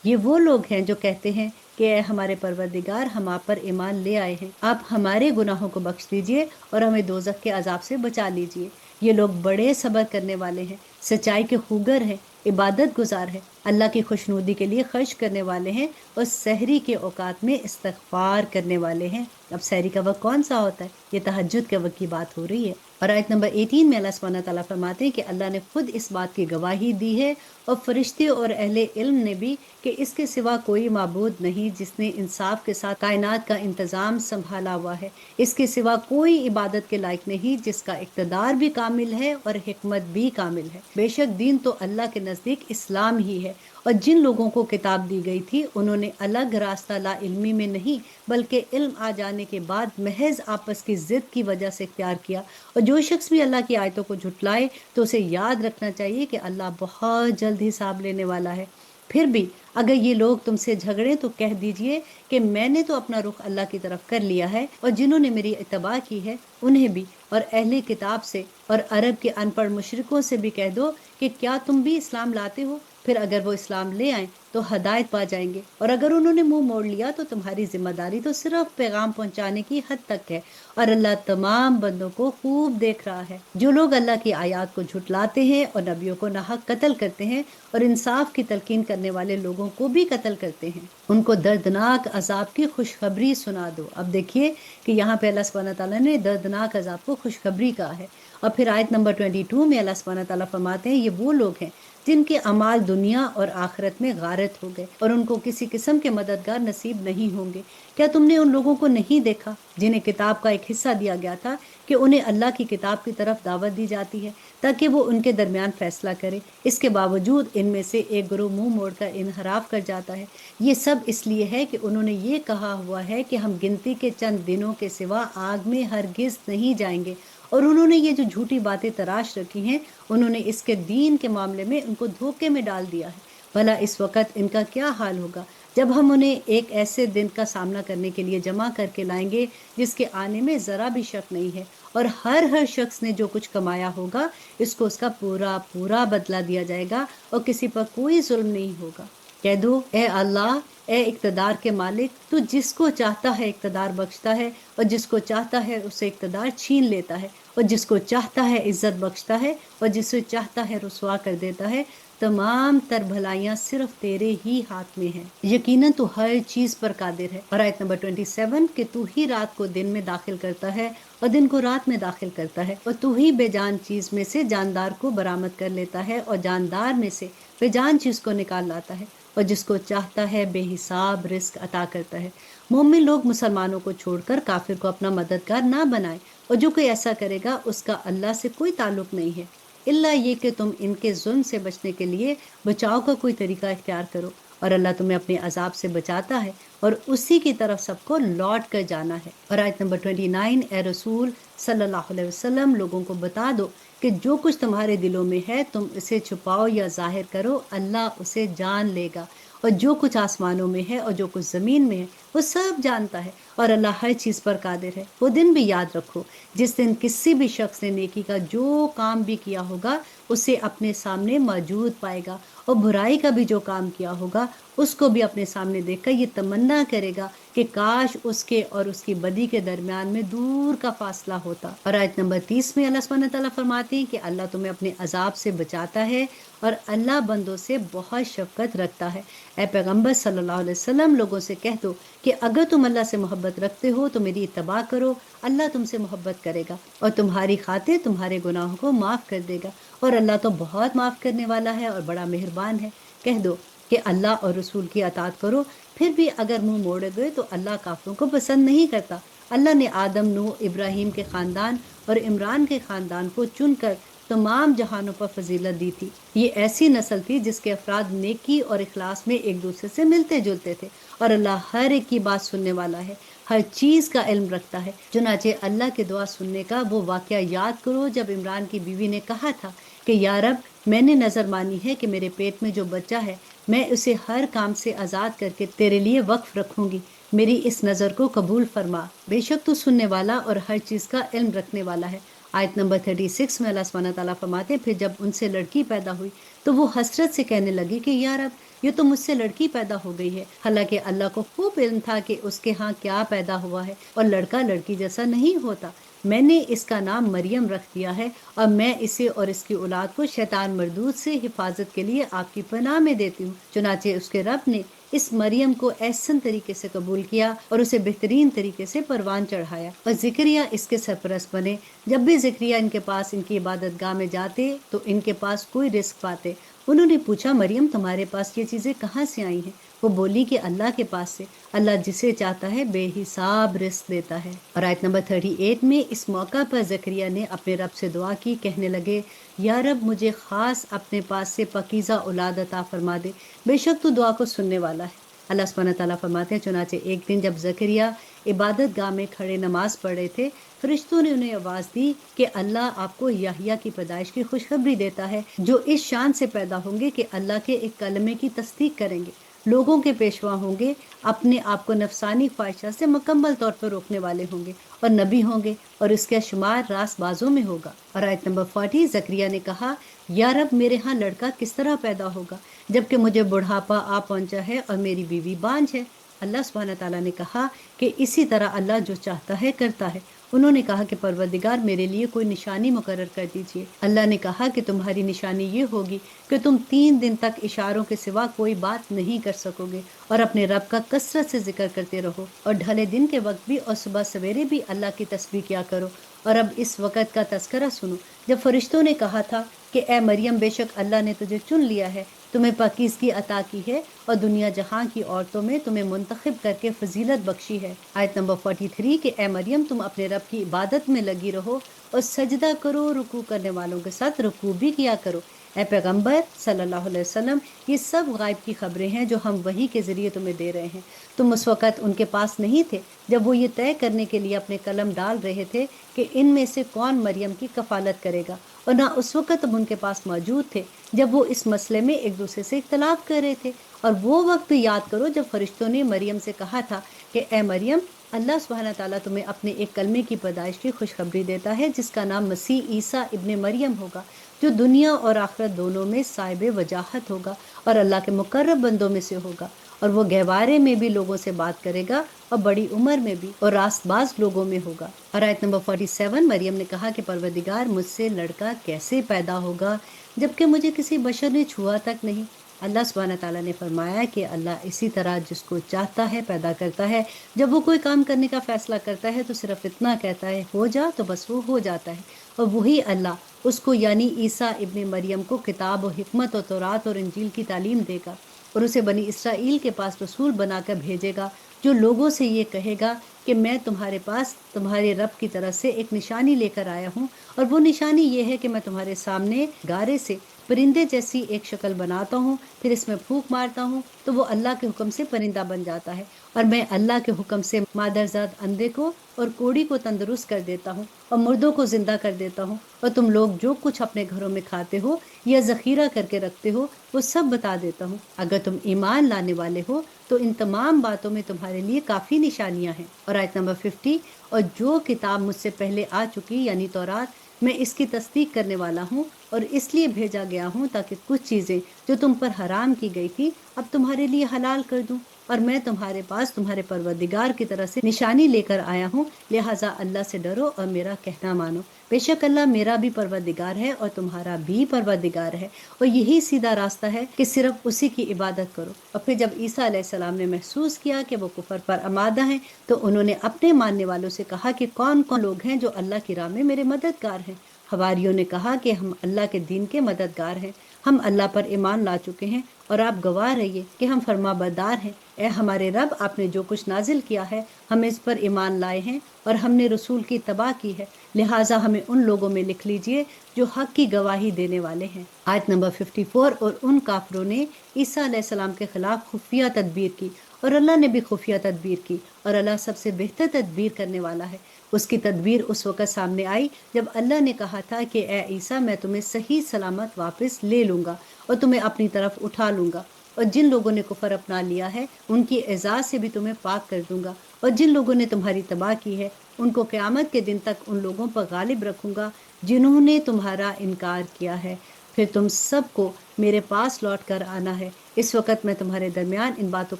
یہ وہ لوگ ہیں جو کہتے ہیں کہ اے ہمارے پروردگار، ہم آپ پر ایمان لے آئے ہیں، آپ ہمارے گناہوں کو بخش دیجئے اور ہمیں دوزخ کے عذاب سے بچا لیجئے۔ یہ لوگ بڑے صبر کرنے والے ہیں، سچائی کے خوگر ہیں، عبادت گزار ہیں، اللہ کی خوشنودی کے لیے خرچ کرنے والے ہیں اور سحری کے اوقات میں استغفار کرنے والے ہیں۔ اب سحری کا وقت کون سا ہوتا ہے؟ یہ تہجد کے وقت کی بات ہو رہی ہے۔ اور آیت نمبر 18 میں اللہ سبحانہ تعالیٰ فرماتے ہیں کہ اللہ نے خود اس بات کی گواہی دی ہے اور فرشتے اور اہل علم نے بھی کہ اس کے سوا کوئی معبود نہیں جس نے انصاف کے ساتھ کائنات کا انتظام سنبھالا ہوا ہے۔ اس کے سوا کوئی عبادت کے لائق نہیں جس کا اقتدار بھی کامل ہے اور حکمت بھی کامل ہے۔ بے شک دین تو اللہ کے نزدیک اسلام ہی ہے، اور جن لوگوں کو کتاب دی گئی تھی انہوں نے الگ راستہ لا علمی میں نہیں بلکہ علم آ جانے کے بعد محض آپس کی ضد کی وجہ سے اختیار کیا۔ اور جو شخص بھی اللہ کی آیتوں کو جھٹلائے تو اسے یاد رکھنا چاہیے کہ اللہ بہت جلد حساب لینے والا ہے۔ پھر بھی اگر یہ لوگ تم سے جھگڑیں تو کہہ دیجئے کہ میں نے تو اپنا رخ اللہ کی طرف کر لیا ہے، اور جنہوں نے میری اتباع کی ہے انہیں بھی، اور اہل کتاب سے اور عرب کے ان پڑھ مشرکوں سے بھی کہہ دو کہ کیا تم بھی اسلام لاتے ہو؟ پھر اگر وہ اسلام لے آئیں تو ہدایت پا جائیں گے، اور اگر انہوں نے منہ موڑ لیا تو تمہاری ذمہ داری تو صرف پیغام پہنچانے کی حد تک ہے، اور اللہ تمام بندوں کو خوب دیکھ رہا ہے۔ جو لوگ اللہ کی آیات کو جھٹلاتے ہیں اور نبیوں کو ناحق قتل کرتے ہیں اور انصاف کی تلقین کرنے والے لوگوں کو بھی قتل کرتے ہیں، ان کو دردناک عذاب کی خوشخبری سنا دو۔ اب دیکھیے کہ یہاں پہ اللہ سبحانہ تعالیٰ نے دردناک عذاب کو خوشخبری کہا ہے۔ اور پھر آیت نمبر 22 میں اللہ سبحانہ تعالیٰ فرماتے ہیں، یہ وہ لوگ ہیں جن کے اعمال دنیا اور آخرت میں غارت ہو گئے اور ان کو کسی قسم کے مددگار نصیب نہیں ہوں گے۔ کیا تم نے ان لوگوں کو نہیں دیکھا جنہیں کتاب کا ایک حصہ دیا گیا تھا کہ انہیں اللہ کی کتاب کی طرف دعوت دی جاتی ہے تاکہ وہ ان کے درمیان فیصلہ کرے؟ اس کے باوجود ان میں سے ایک گروہ منہ موڑ کر انحراف کر جاتا ہے۔ یہ سب اس لیے ہے کہ انہوں نے یہ کہا ہوا ہے کہ ہم گنتی کے چند دنوں کے سوا آگ میں ہرگز نہیں جائیں گے، اور انہوں نے یہ جو جھوٹی باتیں تراش رکھی ہیں انہوں نے اس کے دین کے معاملے میں ان کو دھوکے میں ڈال دیا ہے۔ بھلا اس وقت ان کا کیا حال ہوگا جب ہم انہیں ایک ایسے دن کا سامنا کرنے کے لیے جمع کر کے لائیں گے جس کے آنے میں ذرا بھی شک نہیں ہے، اور ہر شخص نے جو کچھ کمایا ہوگا اس کو اس کا پورا پورا بدلہ دیا جائے گا، اور کسی پر کوئی ظلم نہیں ہوگا۔ کہہ دو، اے اللہ، اے اقتدار کے مالک، تو جس کو چاہتا ہے اقتدار بخشتا ہے اور جس کو چاہتا ہے اسے اقتدار چھین لیتا ہے، اور جس کو چاہتا ہے عزت بخشتا ہے اور جسے چاہتا ہے رسوا کر دیتا ہے۔ تمام تر بھلائیاں صرف تیرے ہی ہاتھ میں ہیں، یقیناً تو ہر چیز پر قادر ہے۔ اور آیت نمبر 27 کہ تو ہی رات کو دن میں داخل کرتا ہے اور دن کو رات میں داخل کرتا ہے، اور تو ہی بے جان چیز میں سے جاندار کو برآمد کر لیتا ہے اور جاندار میں سے بے جان چیز کو نکال لاتا ہے، اور جس کو چاہتا ہے بے حساب رزق عطا کرتا ہے۔ مومن لوگ مسلمانوں کو چھوڑ کر کافر کو اپنا مددگار نہ بنائیں، اور جو کوئی ایسا کرے گا اس کا اللہ سے کوئی تعلق نہیں ہے، الا یہ کہ تم ان کے ظلم سے بچنے کے لیے بچاؤ کا کوئی طریقہ اختیار کرو، اور اللہ تمہیں اپنے عذاب سے بچاتا ہے اور اسی کی طرف سب کو لوٹ کر جانا ہے۔ اور آیت نمبر 29 اے رسول صلی اللہ علیہ وسلم، لوگوں کو بتا دو کہ جو کچھ تمہارے دلوں میں ہے تم اسے چھپاؤ یا ظاہر کرو، اللہ اسے جان لے گا، اور جو کچھ آسمانوں میں ہے اور جو کچھ زمین میں ہے وہ سب جانتا ہے، اور اللہ ہر چیز پر قادر ہے۔ وہ دن بھی یاد رکھو جس دن کسی بھی شخص نے نیکی کا جو کام بھی کیا ہوگا اسے اپنے سامنے موجود پائے گا، اور برائی کا بھی جو کام کیا ہوگا اس کو بھی اپنے سامنے دیکھ کر یہ تمنا کرے گا کہ کاش اس کے اور اس کی بدی کے درمیان میں دور کا فاصلہ ہوتا۔ اور آیت نمبر 30 میں اللہ سبحانہ تعالیٰ فرماتے ہیں کہ اللہ تمہیں اپنے عذاب سے بچاتا ہے اور اللہ بندوں سے بہت شفقت رکھتا ہے۔ اے پیغمبر صلی اللہ علیہ وسلم، لوگوں سے کہہ دو کہ اگر تم اللہ سے محبت رکھتے ہو تو میری اتباع کرو، اللہ تم سے محبت کرے گا اور تمہاری خاطر تمہارے گناہوں کو معاف کر دے گا، اور اللہ تو بہت معاف کرنے والا ہے اور بڑا مہربان ہے۔ کہہ دو کہ اللہ اور رسول کی اطاعت کرو، پھر بھی اگر منہ موڑے گئے تو اللہ کافروں کو پسند نہیں کرتا۔ اللہ نے آدم، نوح، ابراہیم کے خاندان اور عمران کے خاندان کو چن کر تمام جہانوں پر فضیلت دی تھی۔ یہ ایسی نسل تھی جس کے افراد نیکی اور اخلاص میں ایک دوسرے سے ملتے جلتے تھے، اور اللہ ہر ایک کی بات سننے والا ہے، ہر چیز کا علم رکھتا ہے۔ چنانچہ اللہ کے دعا سننے کا وہ واقعہ یاد کرو جب عمران کی بیوی نے کہا تھا کہ یا رب، میں نے نظر مانی ہے کہ میرے پیٹ میں جو بچہ ہے میں اسے ہر کام سے آزاد کر کے تیرے لیے وقف رکھوں گی، میری اس نظر کو قبول فرما، بے شک تو سننے والا اور ہر چیز کا علم رکھنے والا ہے۔ آیت نمبر 36 میں اللہ سبحانہ تعالیٰ فرماتے ہیں، پھر جب ان سے لڑکی پیدا ہوئی تو وہ حسرت سے کہنے لگی کہ یا رب، یہ تو مجھ سے لڑکی پیدا ہو گئی ہے، حالانکہ اللہ کو خوب علم تھا کہ اس کے ہاں کیا پیدا ہوا ہے، اور لڑکا لڑکی جیسا نہیں ہوتا۔ میں نے اس کا نام مریم رکھ دیا ہے، اور میں اسے اور اس کی اولاد کو شیطان مردود سے حفاظت کے لیے آپ کی پناہ میں دیتی ہوں۔ چنانچہ اس کے رب نے اس مریم کو احسن طریقے سے قبول کیا اور اسے بہترین طریقے سے پروان چڑھایا، اور زکریہ اس کے سرپرست بنے۔ جب بھی زکریہ ان کے پاس ان کی عبادت گاہ میں جاتے تو ان کے پاس کوئی رزق پاتے۔ انہوں نے پوچھا، مریم تمہارے پاس یہ چیزیں کہاں سے آئی ہیں؟ وہ بولی کہ اللہ کے پاس سے، اللہ جسے چاہتا ہے بے حساب رزق دیتا ہے۔ اور آیت نمبر 38 میں اس موقع پر زکریہ نے اپنے رب سے دعا کی، کہنے لگے، یا رب مجھے خاص اپنے پاس سے پاکیزہ اولاد عطا فرما دے، بے شک تو دعا کو سننے والا ہے۔ اللہ سبحانہ تعالیٰ فرماتے ہیں، چنانچہ ایک دن جب زکریہ عبادت گاہ میں کھڑے نماز پڑھ رہے تھے، فرشتوں نے انہیں آواز دی کہ اللہ آپ کو یحییٰ کی پیدائش کی خوشخبری دیتا ہے، جو اس شان سے پیدا ہوں گے کہ اللہ کے ایک کلمے کی تصدیق کریں گے، لوگوں کے پیشوا ہوں گے، اپنے آپ کو نفسانی خواہشات سے مکمل طور پر روکنے والے ہوں گے، اور نبی ہوں گے، اور اس کا شمار راست بازوں میں ہوگا۔ اور آیت نمبر 40 زکریہ نے کہا، یا رب میرے ہاں لڑکا کس طرح پیدا ہوگا جبکہ مجھے بڑھاپا آ پہنچا ہے اور میری بیوی بانجھ ہے؟ اللہ سبحانہ تعالیٰ نے کہا کہ اسی طرح اللہ جو چاہتا ہے کرتا ہے۔ انہوں نے کہا کہ پروردگار میرے لیے کوئی نشانی مقرر کر دیجیے۔ اللہ نے کہا کہ تمہاری نشانی یہ ہوگی کہ تم 3 دن تک اشاروں کے سوا کوئی بات نہیں کر سکو گے، اور اپنے رب کا کثرت سے ذکر کرتے رہو، اور ڈھلے دن کے وقت بھی اور صبح سویرے بھی اللہ کی تسبیح کیا کرو۔ اور اب اس وقت کا تذکرہ سنو جب فرشتوں نے کہا تھا کہ اے مریم، بے شک اللہ نے تجھے چن لیا ہے، تمہیں پاکیزگی عطا کی ہے، اور دنیا جہاں کی عورتوں میں تمہیں منتخب کر کے فضیلت بخشی ہے۔ آیت نمبر 43 کہ اے مریم، تم اپنے رب کی عبادت میں لگی رہو اور سجدہ کرو، رکوع کرنے والوں کے ساتھ رکوع بھی کیا کرو۔ اے پیغمبر صلی اللہ علیہ وسلم، یہ سب غائب کی خبریں ہیں جو ہم وحی کے ذریعے تمہیں دے رہے ہیں۔ تم اس وقت ان کے پاس نہیں تھے جب وہ یہ طے کرنے کے لیے اپنے قلم ڈال رہے تھے کہ ان میں سے کون مریم کی کفالت کرے گا، اور نہ اس وقت تم ان کے پاس موجود تھے جب وہ اس مسئلے میں ایک دوسرے سے اختلاف کر رہے تھے۔ اور وہ وقت بھی یاد کرو جب فرشتوں نے مریم سے کہا تھا کہ اے مریم، اللہ سبحانہ تعالیٰ تمہیں اپنے ایک کلمے کی پیدائش کی خوشخبری دیتا ہے جس کا نام مسیح عیسیٰ ابن مریم ہوگا، جو دنیا اور آخرت دونوں میں صاحب وجاہت ہوگا اور اللہ کے مقرب بندوں میں سے ہوگا، اور وہ گہوارے میں بھی لوگوں سے بات کرے گا اور بڑی عمر میں بھی اور راست باز لوگوں میں ہوگا۔ اور آیت نمبر 47 مریم نے کہا کہ پروردگار، مجھ سے لڑکا کیسے پیدا ہوگا جبکہ مجھے کسی بشر نے چھوا تک نہیں؟ اللہ سبحانہ تعالیٰ نے فرمایا کہ اللہ اسی طرح جس کو چاہتا ہے پیدا کرتا ہے۔ جب وہ کوئی کام کرنے کا فیصلہ کرتا ہے تو صرف اتنا کہتا ہے، ہو جا، تو بس وہ ہو جاتا ہے۔ اور وہی اللہ اس کو یعنی عیسیٰ ابن مریم کو کتاب و حکمت اور تورات اور انجیل کی تعلیم دے گا، اور اسے بنی اسرائیل کے پاس رسول بنا کر بھیجے گا، جو لوگوں سے یہ کہے گا کہ میں تمہارے پاس تمہارے رب کی طرف سے ایک نشانی لے کر آیا ہوں، اور وہ نشانی یہ ہے کہ میں تمہارے سامنے گارے سے پرندے جیسی ایک شکل بناتا ہوں، پھر اس میں پھونک مارتا ہوں تو وہ اللہ کے حکم سے پرندہ بن جاتا ہے، اور میں اللہ کے حکم سے مادرزاد اندھے کو اور کوڑی کو تندرست کر دیتا ہوں اور مردوں کو زندہ کر دیتا ہوں، اور تم لوگ جو کچھ اپنے گھروں میں کھاتے ہو یا ذخیرہ کر کے رکھتے ہو وہ سب بتا دیتا ہوں۔ اگر تم ایمان لانے والے ہو تو ان تمام باتوں میں تمہارے لیے کافی نشانیاں ہیں۔ اور آیت نمبر 50 اور جو کتاب مجھ سے پہلے آ چکی یعنی تورات، میں اس کی تصدیق کرنے والا ہوں اور اس لیے بھیجا گیا ہوں تاکہ کچھ چیزیں جو تم پر حرام کی گئی تھی اب تمہارے لیے حلال کر دوں، اور میں تمہارے پاس تمہارے پروردگار کی طرح سے نشانی لے کر آیا ہوں، لہٰذا اللہ سے ڈرو اور میرا کہنا مانو۔ بے شک اللہ میرا بھی پروردگار ہے اور تمہارا بھی پروردگار ہے، اور یہی سیدھا راستہ ہے کہ صرف اسی کی عبادت کرو۔ اور پھر جب عیسیٰ علیہ السلام نے محسوس کیا کہ وہ کفر پر آمادہ ہیں تو انہوں نے اپنے ماننے والوں سے کہا کہ کون کون لوگ ہیں جو اللہ کی راہ میں میرے مددگار ہیں؟ حواریوں نے کہا کہ ہم اللہ کے دین کے مددگار ہیں، ہم اللہ پر ایمان لا چکے ہیں اور آپ گواہ رہیے کہ ہم فرما بردار ہیں۔ اے ہمارے رب، آپ نے جو کچھ نازل کیا ہے ہم اس پر ایمان لائے ہیں اور ہم نے رسول کی اتباع کی ہے، لہٰذا ہمیں ان لوگوں میں لکھ لیجئے جو حق کی گواہی دینے والے ہیں۔ آیت نمبر 54 اور ان کافروں نے عیسیٰ علیہ السلام کے خلاف خفیہ تدبیر کی، اور اللہ نے بھی خفیہ تدبیر کی، اور اللہ سب سے بہتر تدبیر کرنے والا ہے۔ اس کی تدبیر اس وقت سامنے آئی جب اللہ نے کہا تھا کہ اے عیسیٰ، میں تمہیں صحیح سلامت واپس لے لوں گا اور تمہیں اپنی طرف اٹھا لوں گا، اور جن لوگوں نے کفر اپنا لیا ہے ان کی اعزاز سے بھی تمہیں پاک کر دوں گا، اور جن لوگوں نے تمہاری تباہ کی ہے ان کو قیامت کے دن تک ان لوگوں پر غالب رکھوں گا جنہوں نے تمہارا انکار کیا ہے۔ پھر تم سب کو میرے پاس لوٹ کر آنا ہے، اس وقت میں تمہارے درمیان ان باتوں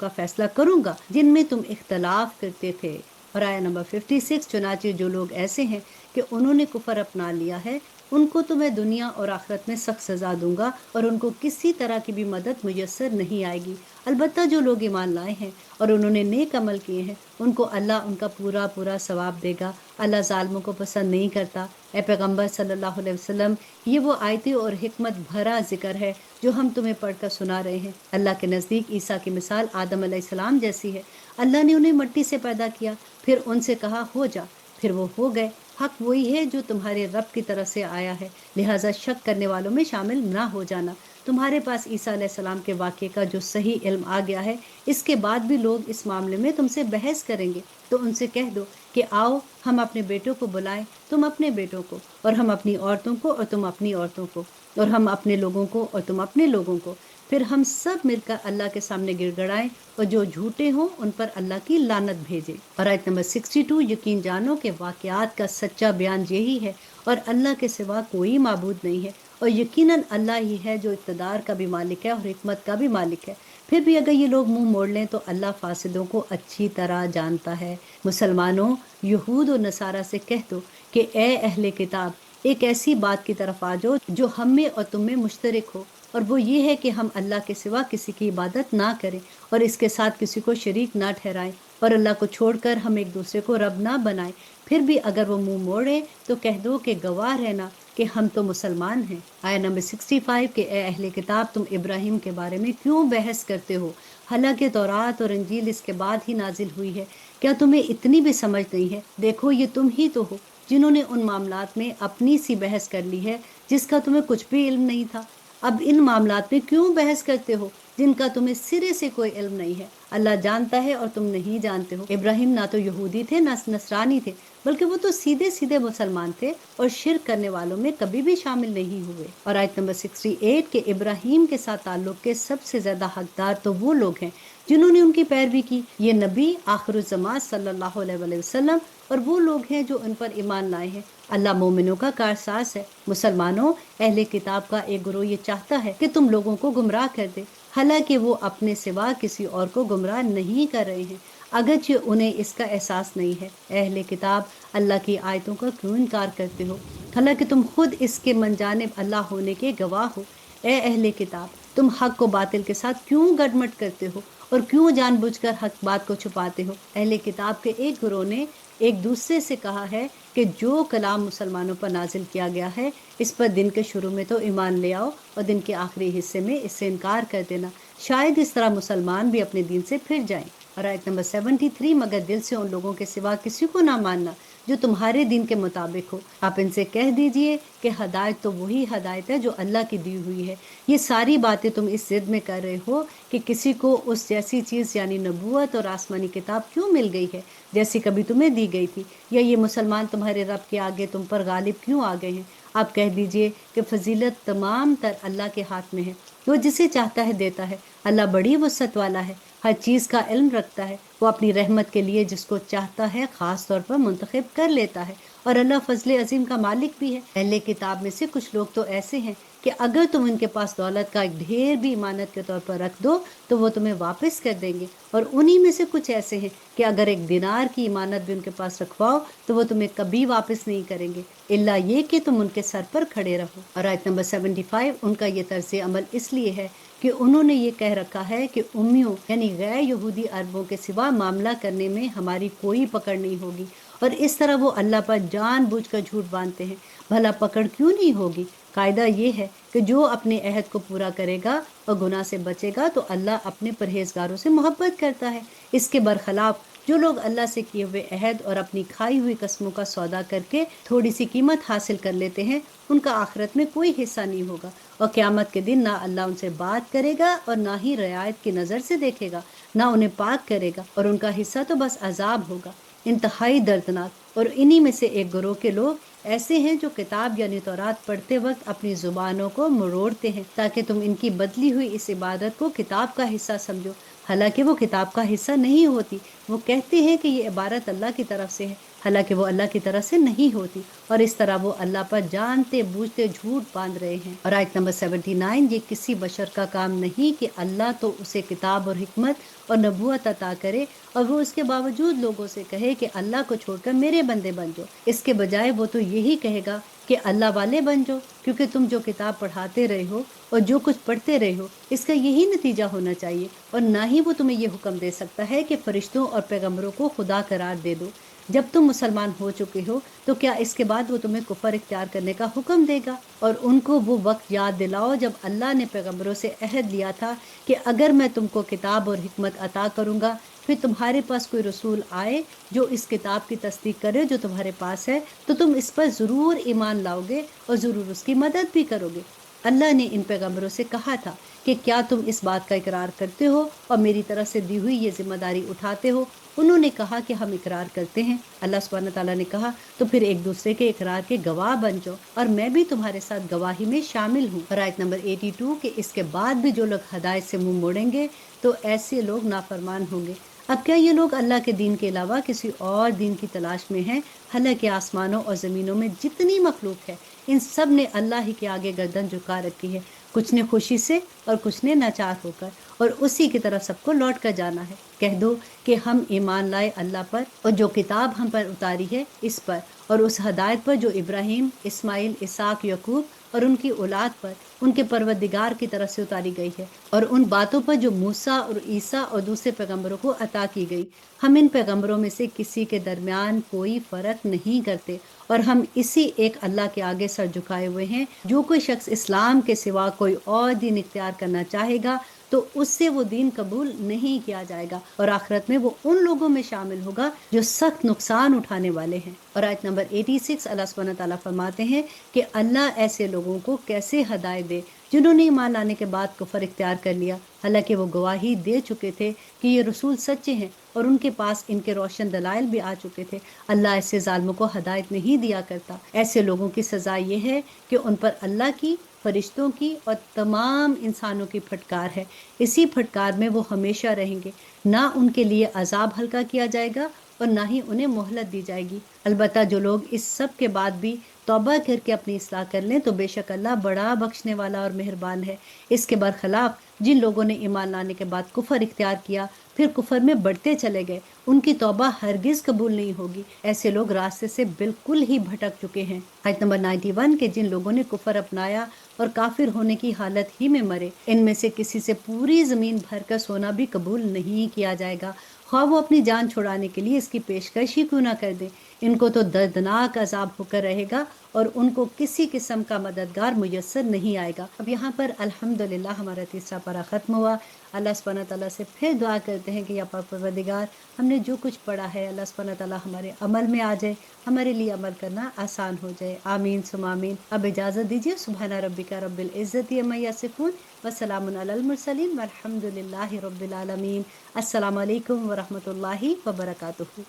کا فیصلہ کروں گا جن میں تم اختلاف کرتے تھے۔ اور آیہ نمبر 56، چنانچہ جو لوگ ایسے ہیں کہ انہوں نے کفر اپنا لیا ہے، ان کو تو میں دنیا اور آخرت میں سخت سزا دوں گا اور ان کو کسی طرح کی بھی مدد میسر نہیں آئے گی۔ البتہ جو لوگ ایمان لائے ہیں اور انہوں نے نیک عمل کیے ہیں، ان کو اللہ ان کا پورا پورا ثواب دے گا۔ اللہ ظالموں کو پسند نہیں کرتا۔ اے پیغمبر صلی اللہ علیہ وسلم، یہ وہ آیتیں اور حکمت بھرا ذکر ہے جو ہم تمہیں پڑھ کر سنا رہے ہیں۔ اللہ کے نزدیک عیسیٰ کی مثال آدم علیہ السلام جیسی ہے۔ اللہ نے انہیں مٹی سے پیدا کیا، پھر ان سے کہا ہو جا، پھر وہ ہو گئے۔ حق وہی ہے جو تمہارے رب کی طرف سے آیا ہے، لہٰذا شک کرنے والوں میں شامل نہ ہو جانا۔ تمہارے پاس عیسیٰ علیہ السلام کے واقعے کا جو صحیح علم آ گیا ہے، اس کے بعد بھی لوگ اس معاملے میں تم سے بحث کریں گے، تو ان سے کہہ دو کہ آؤ ہم اپنے بیٹوں کو بلائیں، تم اپنے بیٹوں کو، اور ہم اپنی عورتوں کو اور تم اپنی عورتوں کو، اور ہم اپنے لوگوں کو اور تم اپنے لوگوں کو، پھر ہم سب مل کر اللہ کے سامنے گڑ گڑائیں اور جو جھوٹے ہوں ان پر اللہ کی لعنت بھیجے۔ اور آیت نمبر 62، یقین جانو کہ واقعات کا سچا بیان یہی ہے اور اللہ کے سوا کوئی معبود نہیں ہے، اور یقیناً اللہ ہی ہے جو اقتدار کا بھی مالک ہے اور حکمت کا بھی مالک ہے۔ پھر بھی اگر یہ لوگ منہ موڑ لیں تو اللہ فاسدوں کو اچھی طرح جانتا ہے۔ مسلمانوں، یہود و نصارہ سے کہہ دو کہ اے اہل کتاب، ایک ایسی بات کی طرف آ جاؤ جو ہم میں اور تم میں مشترک ہو، اور وہ یہ ہے کہ ہم اللہ کے سوا کسی کی عبادت نہ کریں اور اس کے ساتھ کسی کو شریک نہ ٹھہرائیں، اور اللہ کو چھوڑ کر ہم ایک دوسرے کو رب نہ بنائیں۔ پھر بھی اگر وہ منہ موڑے تو کہہ دو کہ گواہ رہنا کہ ہم تو مسلمان ہیں۔ آیہ نمبر 65، کہ اے اہل کتاب، تم ابراہیم کے بارے میں کیوں بحث کرتے ہو؟ حالانکہ تورات اور انجیل اس کے بعد ہی نازل ہوئی ہے، کیا تمہیں اتنی بھی سمجھ نہیں ہے؟ دیکھو یہ تم ہی تو ہو جنہوں نے ان معاملات میں اپنی سی بحث کر لی ہے جس کا تمہیں کچھ بھی علم نہیں تھا۔ اب ان معاملات میں کیوں بحث کرتے ہو جن کا تمہیں سرے سے کوئی علم نہیں ہے؟ اللہ جانتا ہے اور تم نہیں جانتے ہو۔ ابراہیم نہ تو یہودی تھے نہ نصرانی تھے، بلکہ وہ تو سیدھے سیدھے مسلمان تھے اور شرک کرنے والوں میں کبھی بھی شامل نہیں ہوئے۔ اور آیت نمبر 68، کہ ابراہیم کے ساتھ تعلق کے سب سے زیادہ حقدار تو وہ لوگ ہیں جنہوں نے ان کی پیروی کی، یہ نبی آخر الزمان صلی اللہ علیہ وسلم، اور وہ لوگ ہیں جو ان پر ایمان لائے ہیں۔ اللہ مومنوں کا کارساز ہے۔ مسلمانوں، اہل کتاب کا ایک گروہ یہ چاہتا ہے کہ تم لوگوں کو گمراہ کر دے، حالانکہ وہ اپنے سوا کسی اور کو گمراہ نہیں کر رہے ہیں، اگرچہ انہیں اس کا احساس نہیں ہے۔ اہل کتاب، اللہ کی آیتوں کا کیوں انکار کرتے ہو، حالانکہ تم خود اس کے منجانب اللہ ہونے کے گواہ ہو؟ اے اہل کتاب، تم حق کو باطل کے ساتھ کیوں گڈمٹ کرتے ہو اور کیوں جان بوجھ کر حق بات کو چھپاتے ہو؟ اہل کتاب کے ایک گروہ نے ایک دوسرے سے کہا ہے کہ جو کلام مسلمانوں پر نازل کیا گیا ہے اس پر دن کے شروع میں تو ایمان لے آؤ اور دن کے آخری حصے میں اس سے انکار کر دینا، شاید اس طرح مسلمان بھی اپنے دین سے پھر جائیں۔ اور آیت نمبر 73، مگر دل سے ان لوگوں کے سوا کسی کو نہ ماننا جو تمہارے دین کے مطابق ہو۔ آپ ان سے کہہ دیجئے کہ ہدایت تو وہی ہدایت ہے جو اللہ کی دی ہوئی ہے۔ یہ ساری باتیں تم اس ضد میں کر رہے ہو کہ کسی کو اس جیسی چیز یعنی نبوت اور آسمانی کتاب کیوں مل گئی ہے جیسی کبھی تمہیں دی گئی تھی، یا یہ مسلمان تمہارے رب کے آگے تم پر غالب کیوں آ گئے ہیں؟ آپ کہہ دیجئے کہ فضیلت تمام تر اللہ کے ہاتھ میں ہے، وہ جسے چاہتا ہے دیتا ہے۔ اللہ بڑی وسعت والا ہے، ہر چیز کا علم رکھتا ہے، وہ اپنی رحمت کے لیے جس کو چاہتا ہے خاص طور پر منتخب کر لیتا ہے، اور اللہ فضل عظیم کا مالک بھی ہے۔ اہل کتاب میں سے کچھ لوگ تو ایسے ہیں کہ اگر تم ان کے پاس دولت کا ایک ڈھیر بھی امانت کے طور پر رکھ دو تو وہ تمہیں واپس کر دیں گے، اور انہی میں سے کچھ ایسے ہیں کہ اگر ایک دینار کی امانت بھی ان کے پاس رکھواؤ تو وہ تمہیں کبھی واپس نہیں کریں گے، الا یہ کہ تم ان کے سر پر کھڑے رہو۔ اور آیت نمبر 75، ان کا یہ طرز عمل اس لیے ہے کہ انہوں نے یہ کہہ رکھا ہے کہ امیوں یعنی غیر یہودی عربوں کے سوا معاملہ کرنے میں ہماری کوئی پکڑ نہیں ہوگی، اور اس طرح وہ اللہ پر جان بوجھ کر جھوٹ باندھتے ہیں۔ بھلا پکڑ کیوں نہیں ہوگی؟ قاعدہ یہ ہے کہ جو اپنے عہد کو پورا کرے گا اور گناہ سے بچے گا تو اللہ اپنے پرہیزگاروں سے محبت کرتا ہے۔ اس کے برخلاف جو لوگ اللہ سے کیے ہوئے عہد اور اپنی کھائی ہوئی قسموں کا سودا کر کے تھوڑی سی قیمت حاصل کر لیتے ہیں، ان کا آخرت میں کوئی حصہ نہیں ہوگا، اور قیامت کے دن نہ اللہ ان سے بات کرے گا اور نہ ہی رعایت کی نظر سے دیکھے گا، نہ انہیں پاک کرے گا، اور ان کا حصہ تو بس عذاب ہوگا، انتہائی دردناک۔ اور انہی میں سے ایک گروہ کے لوگ ایسے ہیں جو کتاب یعنی تورات پڑھتے وقت اپنی زبانوں کو مروڑتے ہیں تاکہ تم ان کی بدلی ہوئی اس عبادت کو کتاب کا حصہ سمجھو، حالانکہ وہ کتاب کا حصہ نہیں ہوتی۔ وہ کہتے ہیں کہ یہ عبارت اللہ کی طرف سے ہے، حالانکہ وہ اللہ کی طرف سے نہیں ہوتی، اور اس طرح وہ اللہ پر جانتے بوجھتے جھوٹ باندھ رہے ہیں۔ اور آیت نمبر 79، یہ کسی بشر کا کام نہیں کہ اللہ تو اسے کتاب اور حکمت اور نبوت عطا کرے اور وہ اس کے باوجود لوگوں سے کہے کہ اللہ کو چھوڑ کر میرے بندے بن جاؤ۔ اس کے بجائے وہ تو یہی کہے گا کہ اللہ والے بن جاؤ، کیونکہ تم جو کتاب پڑھاتے رہے ہو اور جو کچھ پڑھتے رہے ہو اس کا یہی نتیجہ ہونا چاہیے، اور نہ ہی وہ تمہیں یہ حکم دے سکتا ہے کہ فرشتوں اور پیغمبروں کو خدا قرار دے دو۔ جب تم مسلمان ہو چکے ہو تو کیا اس کے بعد وہ تمہیں کفر اختیار کرنے کا حکم دے گا؟ اور ان کو وہ وقت یاد دلاؤ جب اللہ نے پیغمبروں سے عہد لیا تھا کہ اگر میں تم کو کتاب اور حکمت عطا کروں گا، پھر تمہارے پاس کوئی رسول آئے جو اس کتاب کی تصدیق کرے جو تمہارے پاس ہے، تو تم اس پر ضرور ایمان لاؤ گے اور ضرور اس کی مدد بھی کرو گے۔ اللہ نے ان پیغمبروں سے کہا تھا کہ کیا تم اس بات کا اقرار کرتے ہو اور میری طرف سے دی ہوئی یہ ذمہ داری اٹھاتے ہو؟ انہوں نے کہا کہ ہم اقرار کرتے ہیں۔ اللہ سبحانہ تعالیٰ نے کہا تو پھر ایک دوسرے کے اقرار کے گواہ بن جاؤ، اور میں بھی تمہارے ساتھ گواہی میں شامل ہوں۔ اور آیت نمبر 82 کہ اس کے بعد بھی جو لوگ ہدایت سے منہ موڑیں گے تو ایسے لوگ نافرمان ہوں گے۔ اب کیا یہ لوگ اللہ کے دین کے علاوہ کسی اور دین کی تلاش میں ہیں؟ حالانکہ آسمانوں اور زمینوں میں جتنی مخلوق ہے ان سب نے اللہ ہی کے آگے گردن جھکا رکھی ہے، کچھ نے خوشی سے اور کچھ نے ناچار ہو کر، اور اسی کی طرف سب کو لوٹ کر جانا ہے۔ کہہ دو کہ ہم ایمان لائے اللہ پر اور جو کتاب ہم پر اتاری ہے اس پر، اور اس ہدایت پر جو ابراہیم، اسماعیل، اسحاق، یعقوب اور ان کی اولاد پر ان کے پروردگار کی طرف سے اتاری گئی ہے، اور ان باتوں پر جو موسیٰ اور عیسیٰ اور دوسرے پیغمبروں کو عطا کی گئی۔ ہم ان پیغمبروں میں سے کسی کے درمیان کوئی فرق نہیں کرتے، اور ہم اسی ایک اللہ کے آگے سر جھکائے ہوئے ہیں۔ جو کوئی شخص اسلام کے سوا کوئی اور دین اختیار کرنا چاہے گا تو اس سے وہ دین قبول نہیں کیا جائے گا، اور آخرت میں وہ ان لوگوں میں شامل ہوگا جو سخت نقصان اٹھانے والے ہیں۔ اور آیت نمبر 86 اللہ سبحانہ تعالیٰ فرماتے ہیں کہ اللہ ایسے لوگوں کو کیسے ہدایت دے جنہوں نے ایمان لانے کے بعد کفر اختیار کر لیا، حالانکہ وہ گواہی دے چکے تھے کہ یہ رسول سچے ہیں اور ان کے پاس ان کے روشن دلائل بھی آ چکے تھے۔ اللہ ایسے ظالموں کو ہدایت نہیں دیا کرتا۔ ایسے لوگوں کی سزا یہ ہے کہ ان پر اللہ کی، فرشتوں کی اور تمام انسانوں کی پھٹکار ہے۔ اسی پھٹکار میں وہ ہمیشہ رہیں گے، نہ ان کے لیے عذاب ہلکا کیا جائے گا اور نہ ہی انہیں مہلت دی جائے گی۔ البتہ جو لوگ اس سب کے بعد بھی توبہ کر کے اپنی اصلاح کر لیں تو بے شک اللہ بڑا بخشنے والا اور مہربان ہے۔ اس کے برخلاف جن لوگوں نے ایمان لانے کے بعد کفر اختیار کیا پھر کفر میں بڑھتے چلے گئے، ان کی توبہ ہرگز قبول نہیں ہوگی۔ ایسے لوگ راستے سے بالکل ہی بھٹک چکے ہیں۔ آیت نمبر 91 کہ جن لوگوں نے کفر اپنایا اور کافر ہونے کی حالت ہی میں مرے، ان میں سے کسی سے پوری زمین بھر کر سونا بھی قبول نہیں کیا جائے گا، خواہ وہ اپنی جان چھڑانے کے لیے اس کی پیشکش ہی کیوں نہ کر دیں۔ ان کو تو دردناک عذاب ہو کر رہے گا اور ان کو کسی قسم کا مددگار میسر نہیں آئے گا۔ اب یہاں پر الحمدللہ ہمارا تیسرا پارہ ختم ہوا۔ اللہ سبحانہ تعالیٰ سے پھر دعا کرتے ہیں کہ یا پروردگار، ہم نے جو کچھ پڑھا ہے اللہ سبحانہ تعالیٰ ہمارے عمل میں آ جائے، ہمارے لیے عمل کرنا آسان ہو جائے۔ آمین ثم آمین۔ اب اجازت دیجیے۔ سبحان ربک رب العزت عما یصفون وسلام علی المرسلین والحمد للہ رب العالمین۔ السلام علیکم ورحمۃ اللہ وبرکاتہ۔